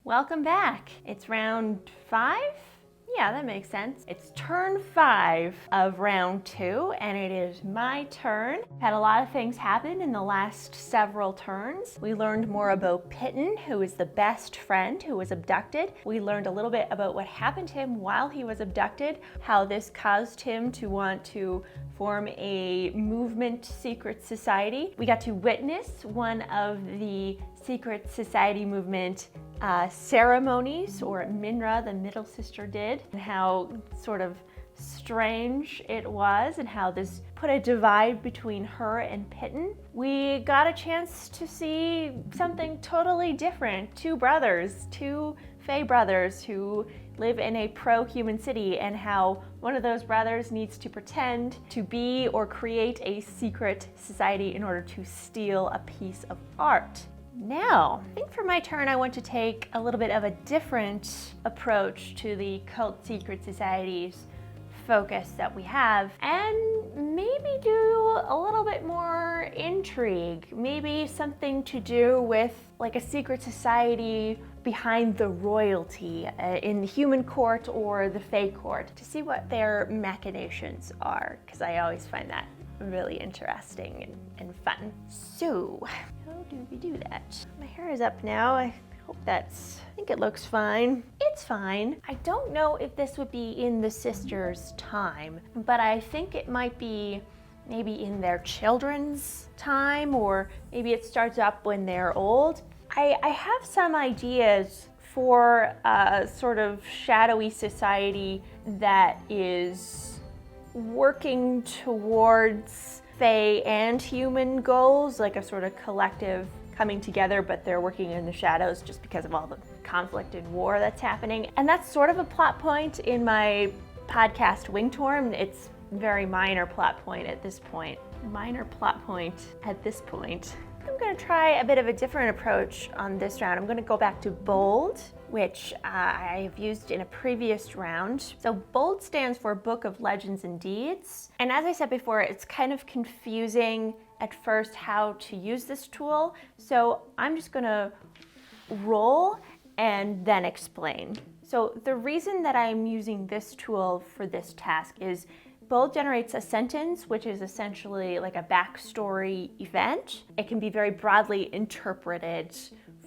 Welcome back. It's round 5? Yeah, that makes sense. It's turn 5 of round 2, and it is my turn. Had a lot of things happen in the last several turns. We learned more about Pitton, who is the best friend who was abducted. We learned a little bit about what happened to him while he was abducted, how this caused him to want to form a movement secret society. We got to witness one of the secret society movement ceremonies, or Minra, the middle sister, did, and how sort of strange it was and how this put a divide between her and Pitton. We got a chance to see something totally different. Two brothers, two Fae brothers who live in a pro-human city, and how one of those brothers needs to pretend to be or create a secret society in order to steal a piece of art. Now, I think for my turn I want to take a little bit of a different approach to the cult secret societies focus that we have, and maybe do a little bit more intrigue, maybe something to do with like a secret society behind the royalty in the human court or the Fae court, to see what their machinations are, because I always find that really interesting and fun. So, how do we do that? My hair is up now. I think it looks fine. It's fine. I don't know if this would be in the sisters' time, but I think it might be maybe in their children's time, or maybe it starts up when they're old. I have some ideas for a sort of shadowy society that is working towards Fae and human goals, like a sort of collective coming together, but they're working in the shadows just because of all the conflict and war that's happening. And that's sort of a plot point in my podcast Wingtorn. It's a very minor plot point at this point. I'm going to try a bit of a different approach on this round. I'm going to go back to Bold, which I've used in a previous round. So Bold stands for Book of Legends and Deeds. And as I said before, it's kind of confusing at first how to use this tool. So I'm just going to roll and then explain. So the reason that I'm using this tool for this task is Bold generates a sentence, which is essentially like a backstory event. It can be very broadly interpreted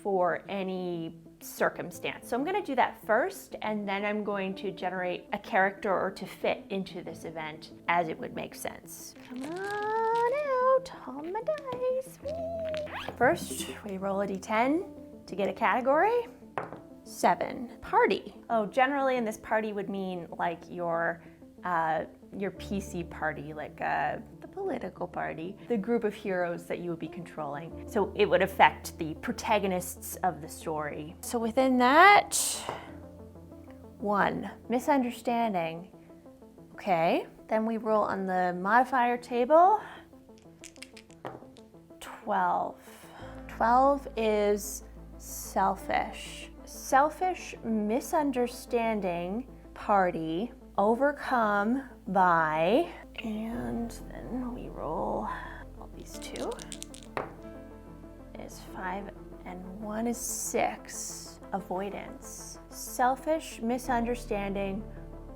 for any circumstance. So I'm going to do that first, and then I'm going to generate a character or to fit into this event as it would make sense. Come on out, all my dice. First, we roll a d10 to get a category. 7. Party. Oh, generally in this party would mean like your PC party, like the political party, the group of heroes that you would be controlling. So it would affect the protagonists of the story. So within that, 1, misunderstanding. Okay, then we roll on the modifier table. 12. 12 is selfish. Selfish, misunderstanding, party, overcome by, and then we roll all these 2. Is 5 and 1 is 6. Avoidance. Selfish, misunderstanding,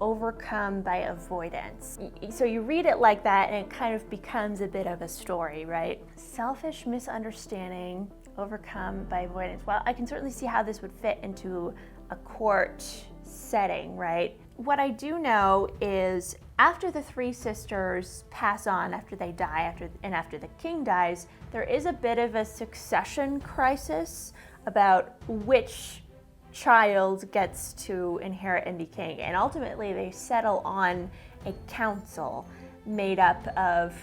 overcome by avoidance. So you read it like that and it kind of becomes a bit of a story, right? Selfish, misunderstanding, overcome by avoidance. Well, I can certainly see how this would fit into a court setting, right? What I do know is after the 3 sisters pass on, after they die, after the king dies, there is a bit of a succession crisis about which child gets to inherit and be king. And ultimately they settle on a council made up of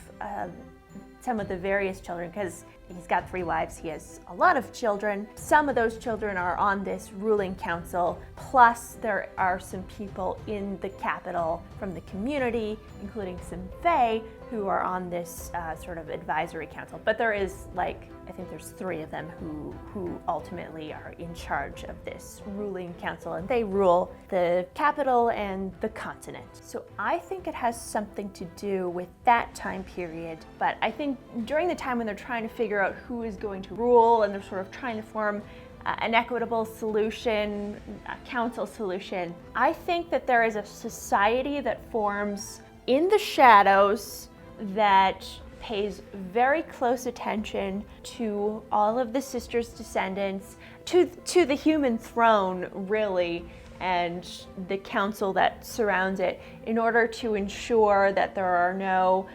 some of the various children, because he's got 3 wives, he has a lot of children. Some of those children are on this ruling council, plus there are some people in the capital from the community, including some Fae, who are on this sort of advisory council. But there is I think there's 3 of them who ultimately are in charge of this ruling council, and they rule the capital and the continent. So I think it has something to do with that time period, but I think during the time when they're trying to figure out who is going to rule and they're sort of trying to form an equitable solution, a council solution. I think that there is a society that forms in the shadows that pays very close attention to all of the sisters' descendants, to the human throne, really, and the council that surrounds it, in order to ensure that there are no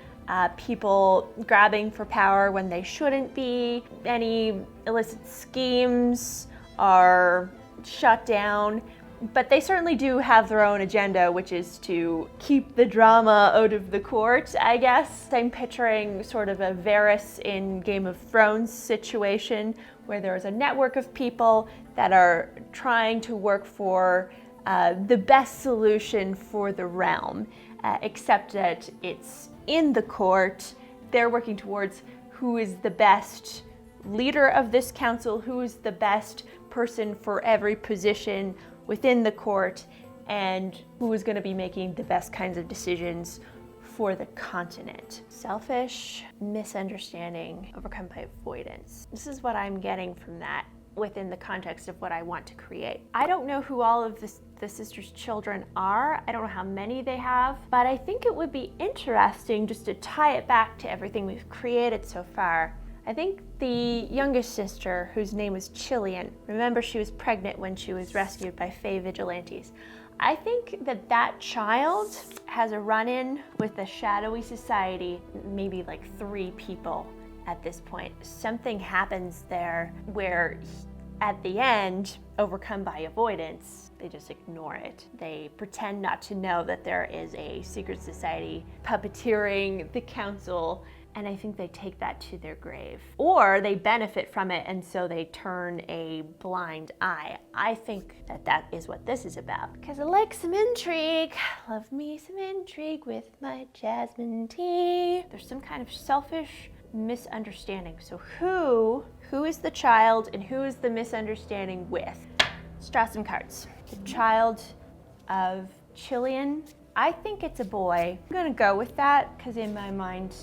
people grabbing for power when they shouldn't be. Any illicit schemes are shut down, but they certainly do have their own agenda, which is to keep the drama out of the court, I guess. I'm picturing sort of a Varys in Game of Thrones situation where there's a network of people that are trying to work for the best solution for the realm, except that it's in the court. They're working towards who is the best leader of this council, who is the best person for every position within the court, and who is going to be making the best kinds of decisions for the continent. Selfish, misunderstanding, overcome by avoidance. This is what I'm getting from that within the context of what I want to create. I don't know who all of the sisters' children are. I don't know how many they have, but I think it would be interesting just to tie it back to everything we've created so far. I think the youngest sister, whose name was Chilean, remember she was pregnant when she was rescued by Fae vigilantes. I think that that child has a run-in with the shadowy society, maybe like 3 people at this point. Something happens there where at the end, overcome by avoidance, they just ignore it. They pretend not to know that there is a secret society puppeteering the council, and I think they take that to their grave. Or they benefit from it, and so they turn a blind eye. I think that that is what this is about. Because I like some intrigue. Love me some intrigue with my jasmine tea. There's some kind of selfish misunderstanding. So who is the child and who is the misunderstanding with? Let's draw some cards. The child of Chilean. I think it's a boy. I'm gonna go with that because in my mind,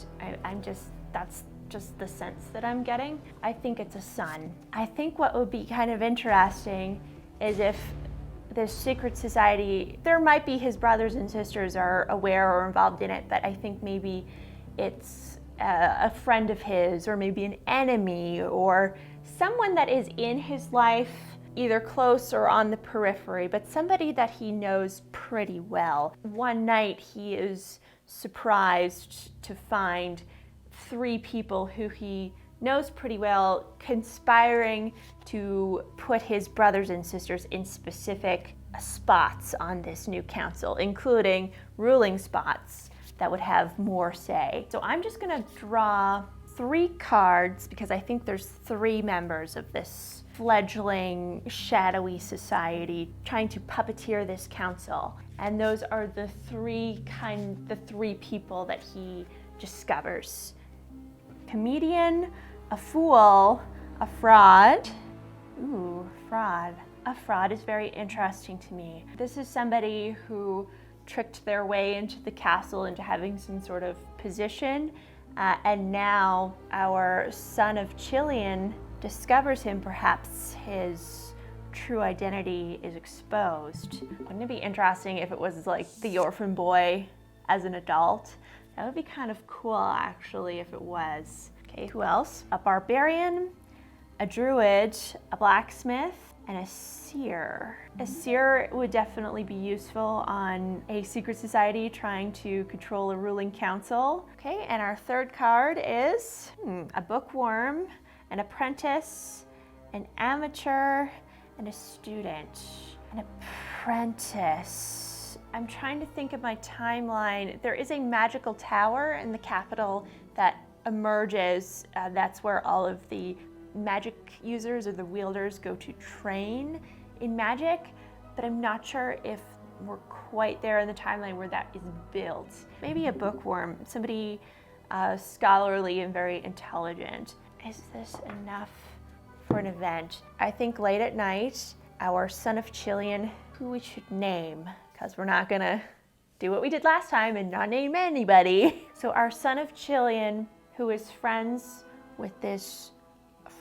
that's just the sense that I'm getting. I think it's a son. I think what would be kind of interesting is if this secret society, there might be his brothers and sisters are aware or involved in it, but I think maybe it's a friend of his, or maybe an enemy, or someone that is in his life, either close or on the periphery, but somebody that he knows pretty well. One night he is surprised to find 3 people who he knows pretty well conspiring to put his brothers and sisters in specific spots on this new council, including ruling spots that would have more say. So I'm just gonna draw 3 cards because I think there's 3 members of this fledgling shadowy society trying to puppeteer this council. And those are the 3 people that he discovers. Comedian, a fool, a fraud. Ooh, fraud. A fraud is very interesting to me. This is somebody who tricked their way into the castle, into having some sort of position, and now our son of Chilean discovers him. Perhaps his true identity is exposed. Wouldn't it be interesting if it was like the orphan boy as an adult? That would be kind of cool, actually, if it was. Okay, who else? A barbarian, a druid, a blacksmith, and a seer. A seer would definitely be useful on a secret society trying to control a ruling council. Okay, and our 3rd card is a bookworm, an apprentice, an amateur, and a student. An apprentice. I'm trying to think of my timeline. There is a magical tower in the capital that emerges. That's where all of the magic users or the wielders go to train in magic, but I'm not sure if we're quite there in the timeline where that is built. Maybe a bookworm, somebody scholarly and very intelligent. Is this enough for an event? I think late at night, our son of Chilean, who we should name, because we're not gonna do what we did last time and not name anybody. So our son of Chilean, who is friends with this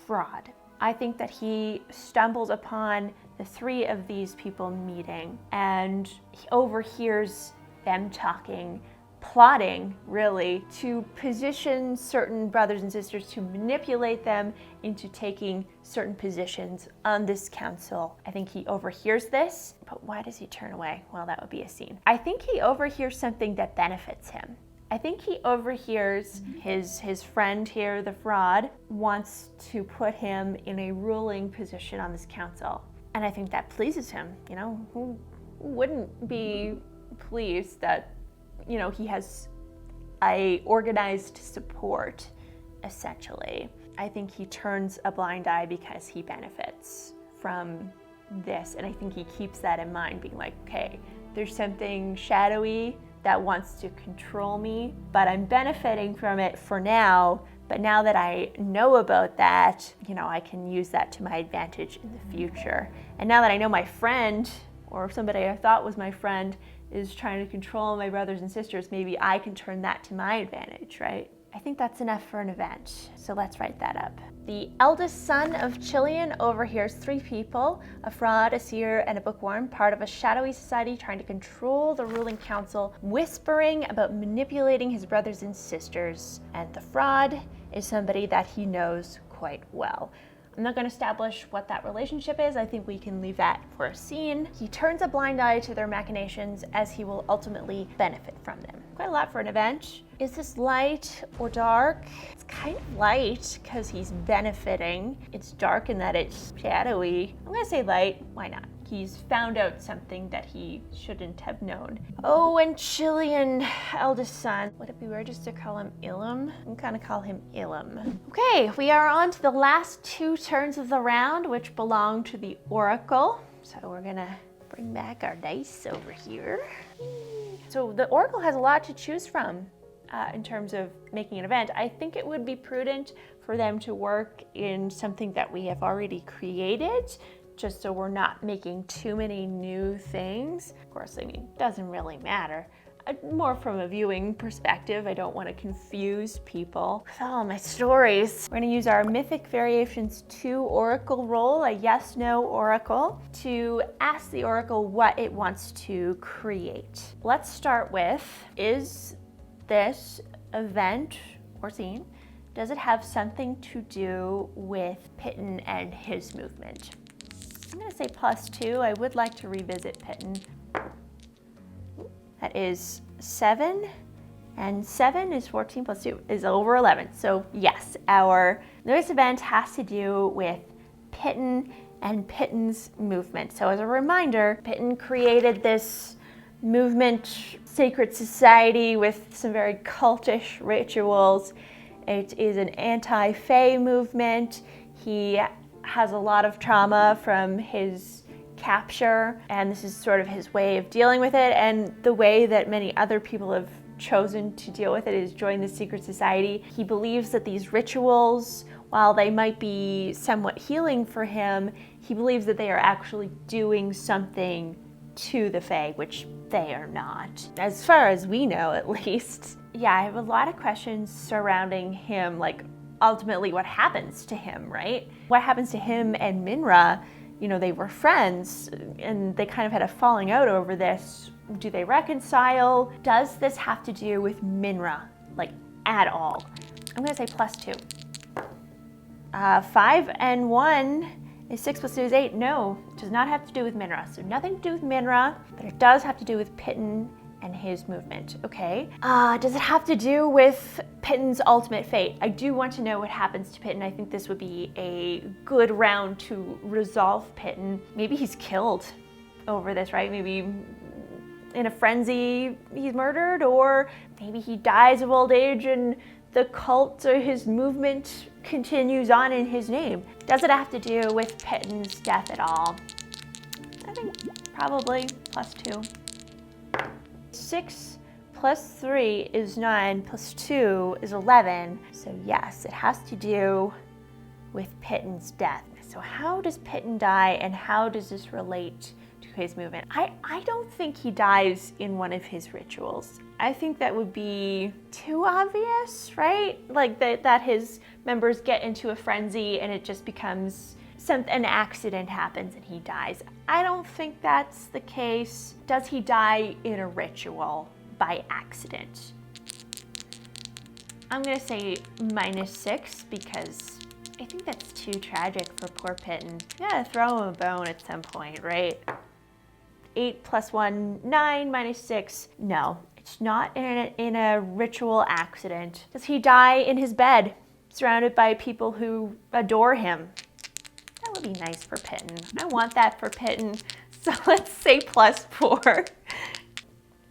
fraud. I think that he stumbles upon the three of these people meeting, and he overhears them talking, plotting really to position certain brothers and sisters, to manipulate them into taking certain positions on this council. I think he overhears this, but why does he turn away? Well, that would be a scene. I think he overhears something that benefits him. I think he overhears his friend here, the fraud, wants to put him in a ruling position on this council. And I think that pleases him. You know, who wouldn't be pleased that, you know, he has a organized support, essentially. I think he turns a blind eye because he benefits from this. And I think he keeps that in mind, being like, okay, there's something shadowy that wants to control me, but I'm benefiting from it for now. But now that I know about that, you know, I can use that to my advantage in the future. And now that I know my friend, or somebody I thought was my friend, is trying to control my brothers and sisters, maybe I can turn that to my advantage, right? I think that's enough for an event, so let's write that up. The eldest son of Chilion overhears three people, a fraud, a seer, and a bookworm, part of a shadowy society trying to control the ruling council, whispering about manipulating his brothers and sisters. And the fraud is somebody that he knows quite well. I'm not going to establish what that relationship is. I think we can leave that for a scene. He turns a blind eye to their machinations as he will ultimately benefit from them. Quite a lot for an event. Is this light or dark? It's kind of light because he's benefiting. It's dark in that it's shadowy. I'm going to say light. Why not? He's found out something that he shouldn't have known. Oh, and Chilion, eldest son. Would it be weird just to call him Ilum? I'm gonna call him Ilum. Okay, we are on to the last two turns of the round, which belong to the Oracle. So we're gonna bring back our dice over here. So the Oracle has a lot to choose from in terms of making an event. I think it would be prudent for them to work in something that we have already created, just so we're not making too many new things. Of course, I mean, it doesn't really matter. More from a viewing perspective, I don't want to confuse people with all my stories. We're going to use our Mythic Variations 2 Oracle roll, a yes-no Oracle, to ask the Oracle what it wants to create. Let's start with, is this event or scene, does it have something to do with Pitton and his movement? I'm going to say +2. I would like to revisit Pitton. That is 7, and 7 is 14 + 2 is over 11. So yes, our newest event has to do with Pitton and Pitton's movement. So as a reminder, Pitton created this movement, sacred society with some very cultish rituals. It is an anti-fae movement. He has a lot of trauma from his capture, and this is sort of his way of dealing with it, and the way that many other people have chosen to deal with it is join the secret society. He believes that these rituals, while they might be somewhat healing for him, he believes that they are actually doing something to the fae, which they are not, as far as we know, at least. Yeah, I have a lot of questions surrounding him, like ultimately what happens to him, right? What happens to him and Minra? You know, they were friends and they kind of had a falling out over this. Do they reconcile? Does this have to do with Minra, like at all? I'm gonna say +2. 5 and 1 is 6 + 2 is 8. No, it does not have to do with Minra. So nothing to do with Minra, but it does have to do with Pitton and his movement. Okay. Does it have to do with Pitton's ultimate fate? I do want to know what happens to Pitton. I think this would be a good round to resolve Pitton. Maybe he's killed over this, right? Maybe in a frenzy he's murdered, or maybe he dies of old age and the cult or his movement continues on in his name. Does it have to do with Pitton's death at all? I think probably +2. 6 + 3 is 9, + 2 is 11. So yes, it has to do with Pitton's death. So how does Pitton die, and how does this relate to his movement? I don't think he dies in one of his rituals. I think that would be too obvious, right? Like that his members get into a frenzy and it just becomes an accident happens and he dies. I don't think that's the case. Does he die in a ritual by accident? I'm gonna say -6 because I think that's too tragic for poor Pitton. You gotta throw him a bone at some point, right? 8 + 1, 9, -6. No, it's not in a ritual accident. Does he die in his bed, surrounded by people who adore him? That would be nice for Pitton. I want that for Pitton. So let's say +4.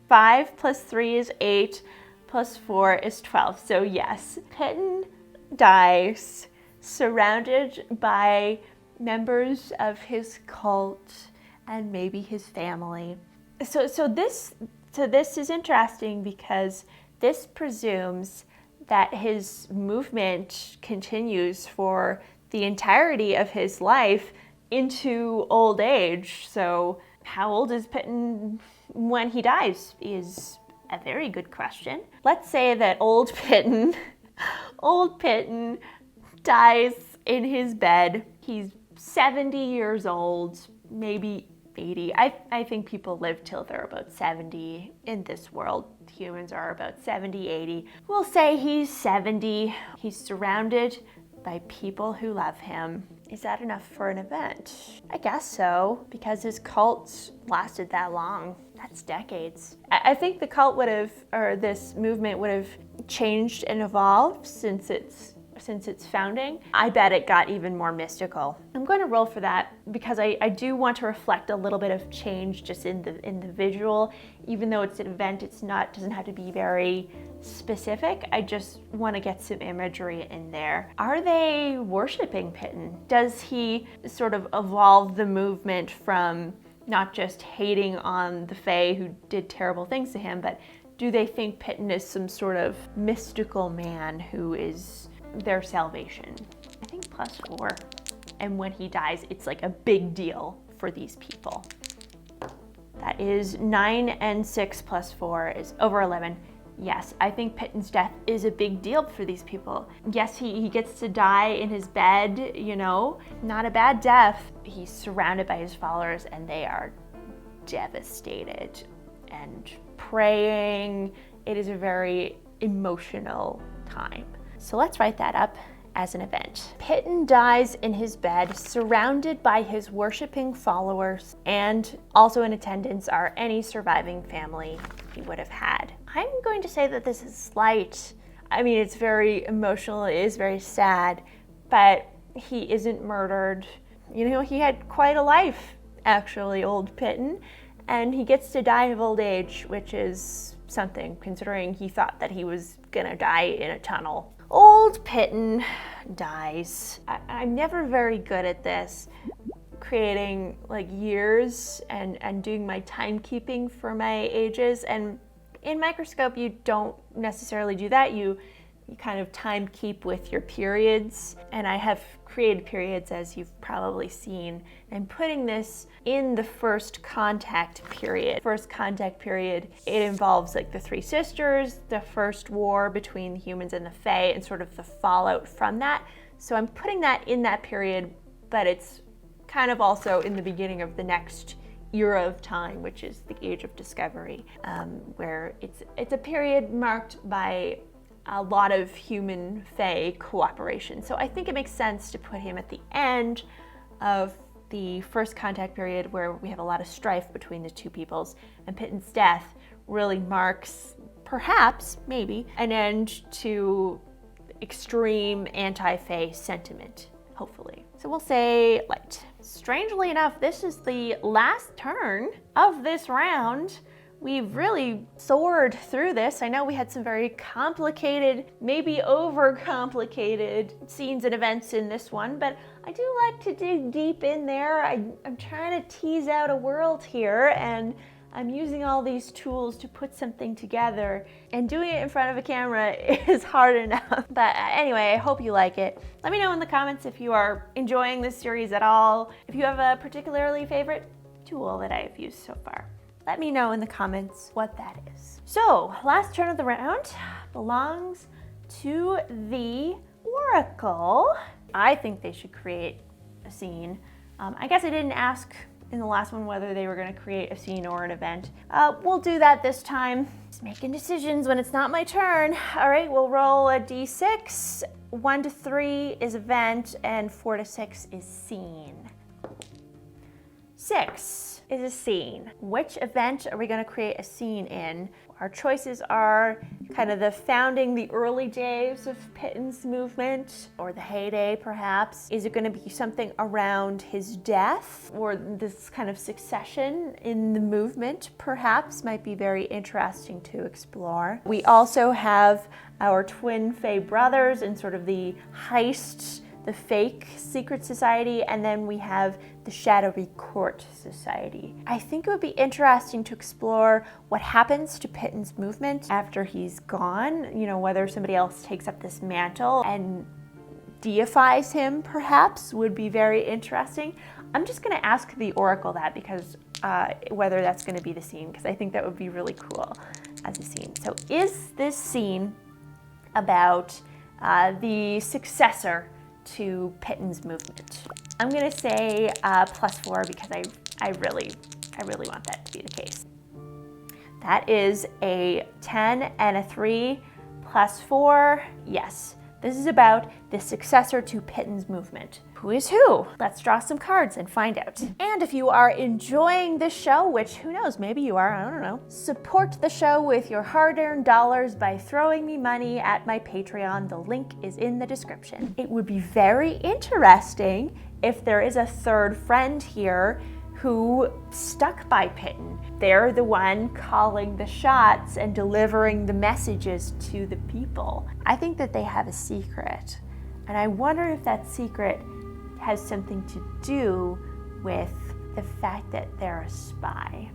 5 + 3 is 8, +4 is 12. So yes, Pitton dies surrounded by members of his cult and maybe his family. So this is interesting because this presumes that his movement continues for the entirety of his life into old age. So how old is Pitton when he dies is a very good question. Let's say that old Pitton dies in his bed. He's 70 years old, maybe 80. I think people live till they're about 70 in this world. Humans are about 70, 80. We'll say he's 70. He's surrounded by people who love him. Is that enough for an event? I guess so, because his cult lasted that long. That's decades. I think the cult would have, or this movement would have changed and evolved since its founding. I bet it got even more mystical. I'm going to roll for that because I do want to reflect a little bit of change just in the visual. Even though it's an event, doesn't have to be very specific. I just want to get some imagery in there. Are they worshiping Pitton? Does he sort of evolve the movement from not just hating on the Fae who did terrible things to him, but do they think Pitton is some sort of mystical man who is their salvation? I think +4. And when he dies, it's like a big deal for these people. That is 9 and 6 + 4 is over 11. Yes, I think Pitton's death is a big deal for these people. Yes, he gets to die in his bed, you know, not a bad death. He's surrounded by his followers and they are devastated and praying. It is a very emotional time. So let's write that up as an event. Pitton dies in his bed, surrounded by his worshiping followers, and also in attendance are any surviving family he would have had. I'm going to say that this is light. I mean, it's very emotional, it is very sad, but he isn't murdered. You know, he had quite a life, actually, old Pitton, and he gets to die of old age, which is something, considering he thought that he was gonna die in a tunnel. Old Pitton dies. I'm never very good at this, creating like years and doing my timekeeping for my ages. And in Microscope, you don't necessarily do that. You kind of time keep with your periods. And I have created periods, as you've probably seen. I'm putting this in the first contact period. First contact period, it involves like the three sisters, the first war between the humans and the Fae, and sort of the fallout from that. So I'm putting that in that period, but it's kind of also in the beginning of the next era of time, which is the Age of Discovery, where it's a period marked by a lot of human Fae cooperation. So I think it makes sense to put him at the end of the first contact period, where we have a lot of strife between the two peoples, and Pitton's death really marks, perhaps, maybe, an end to extreme anti-Fae sentiment, hopefully. So we'll say light. Strangely enough, this is the last turn of this round. We've really soared through this. I know we had some very complicated, maybe overcomplicated scenes and events in this one, but I do like to dig deep in there. I'm trying to tease out a world here, and I'm using all these tools to put something together, and doing it in front of a camera is hard enough. But anyway, I hope you like it. Let me know in the comments if you are enjoying this series at all, if you have a particularly favorite tool that I've used so far. Let me know in the comments what that is. So, last turn of the round belongs to the Oracle. I think they should create a scene. I guess I didn't ask in the last one whether they were going to create a scene or an event. We'll do that this time. Just making decisions when it's not my turn. All right, we'll roll a d6. 1 to 3 is event, and 4 to 6 is scene. 6 is a scene. Which event are we going to create a scene in? Our choices are kind of the early days of Pitton's movement, or the heyday perhaps. Is it going to be something around his death, or this kind of succession in the movement perhaps might be very interesting to explore. We also have our twin Fae brothers and sort of the heist, the fake secret society, and then we have the shadowy court society. I think it would be interesting to explore what happens to Pitton's movement after he's gone, you know, whether somebody else takes up this mantle and deifies him perhaps would be very interesting. I'm just going to ask the Oracle that, because whether that's going to be the scene, because I think that would be really cool as a scene. So is this scene about the successor to Pitton's movement? I'm gonna say +4, because I really want that to be the case. That is a 10 and a 3 +4. Yes, this is about the successor to Pitton's movement. Who is who? Let's draw some cards and find out. And if you are enjoying this show, which who knows, maybe you are, I don't know, support the show with your hard-earned dollars by throwing me money at my Patreon. The link is in the description. It would be very interesting if there is a third friend here who stuck by Pitton. They're the one calling the shots and delivering the messages to the people. I think that they have a secret, and I wonder if that secret has something to do with the fact that they're a spy.